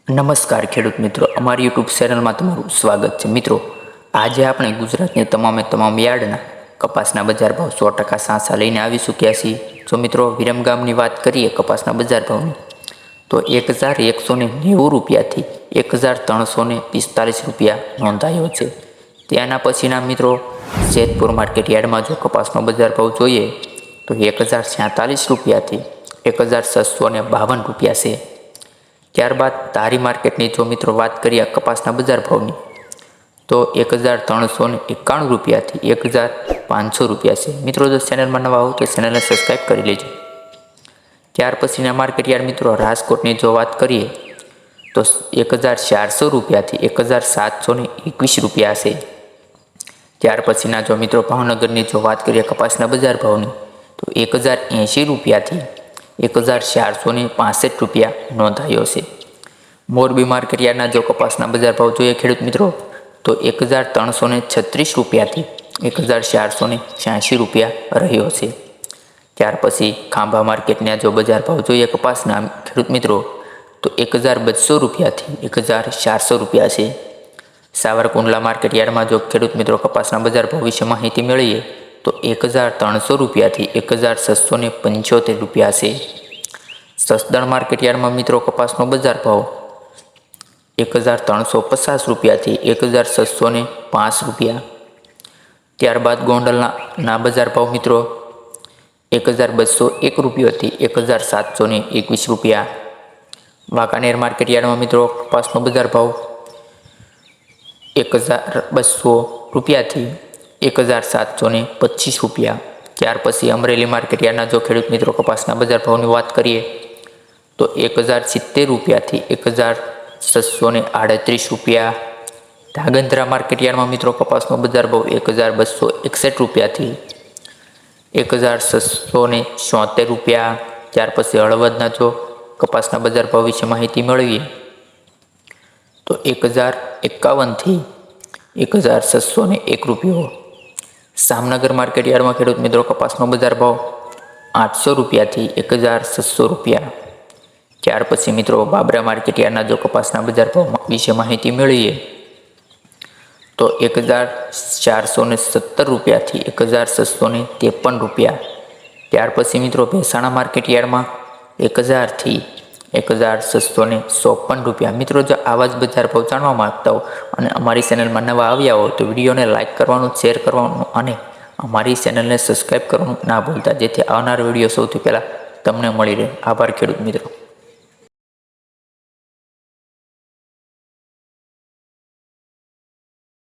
નમસ્કાર ખેડૂત મિત્રો, અમારી યુટ્યુબ ચેનલમાં તમારું સ્વાગત છે। મિત્રો, આજે આપણે ગુજરાતની તમામ યાર્ડના કપાસના બજાર ભાવ 100% સાચા લઈને આવી ચૂક્યા છીએ। જો મિત્રો વિરમગામની વાત કરીએ કપાસના બજાર ભાવની, તો 1190 રૂપિયાથી 1345 રૂપિયા નોંધાયો છે। ત્યાંના પછીના મિત્રો જેતપુર માર્કેટ યાર્ડમાં જો કપાસનો બજાર ભાવ જોઈએ તો 1046 રૂપિયાથી 1652 રૂપિયા છે। ત્યારબાદ ધારી માર્કેટની જો મિત્રો વાત કરીએ કપાસના બજાર ભાવની, તો 1391 રૂપિયાથી 1500 રૂપિયા છે। મિત્રો, જો ચેનલમાં નવા હો તો ચેનલને સબસ્ક્રાઈબ કરી લેજો। ત્યાર પછીના માર્કેટ યાર્ડ મિત્રો રાજકોટની જો વાત કરીએ તો 1400 રૂપિયાથી 1721 રૂપિયા છે। ત્યાર પછીના જો મિત્રો ભાવનગરની જો વાત કરીએ કપાસના બજાર ભાવની, તો 1080 રૂપિયાથી 1465 રૂપિયા નોંધાયો છે। મોરબી માર્કેટ યાર્ડના જો કપાસના બજાર ભાવ જોઈએ ખેડૂત મિત્રો, તો 1336 રૂપિયાથી 1486 રૂપિયા રહ્યો છે। ત્યાર પછી ખાંભા માર્કેટના જો બજાર ભાવ જોઈએ કપાસના ખેડૂત મિત્રો, તો 1200 રૂપિયાથી 1400 રૂપિયા છે। સાવરકુંડલા માર્કેટ યાર્ડમાં જો ખેડૂત મિત્રો કપાસના બજાર ભાવ વિશે માહિતી મેળવીએ તો 1300 રૂપિયાથી 1675 રૂપિયા છે। સસદણ માર્કેટ યાર્ડમાં મિત્રો કપાસનો બજાર ભાવ 1350 રૂપિયાથી 1605 રૂપિયા। ત્યારબાદ ગોંડલના બજાર ભાવ મિત્રો 1201 રૂપિયાથી 1721 રૂપિયા। વાંકાનેર માર્કેટ યાર્ડમાં મિત્રો કપાસનો બજાર ભાવ 1200 રૂપિયાથી 1725 રૂપિયા। ત્યાર પછી અમરેલી માર્કેટ યાર્ડના જો ખેડૂત મિત્રો કપાસના બજાર ભાવની વાત કરીએ તો 1070 રૂપિયાથી 1638 રૂપિયા। ધાંગધ્રા માર્કેટ યાર્ડમાં મિત્રો કપાસનો બજાર ભાવ 1261 રૂપિયાથી 1674 રૂપિયા। ત્યાર પછી હળવદના જો કપાસના બજાર ભાવ વિશે માહિતી મેળવીએ તો 1051થી 1601 રૂપિયો। જામનગર માર્કેટ યાર્ડમાં ખેડૂત મિત્રો કપાસનો બજાર ભાવ 800 રૂપિયાથી 1600 રૂપિયા। ત્યાર પછી મિત્રો બાબરા માર્કેટ યાર્ડના જો કપાસના બજાર ભાવ વિશે માહિતી મેળવીએ તો 1417 રૂપિયાથી 1653 રૂપિયા। ત્યાર પછી મિત્રો ભેસાણા માર્કેટ યાર્ડમાં 1000થી 1654 રૂપિયા। મિત્રો, જો આવા જ બજાર ભાવ જાણવા માંગતા હો અને અમારી ચેનલમાં નવા આવ્યા હો તો વિડીયોને લાઇક કરવાનું, શેર કરવાનું અને અમારી ચેનલને સબસ્ક્રાઈબ કરવાનું ના ભૂલતા, જેથી આવનાર વિડીયો સૌથી પહેલાં તમને મળી રહે। આભાર ખેડૂત મિત્રો।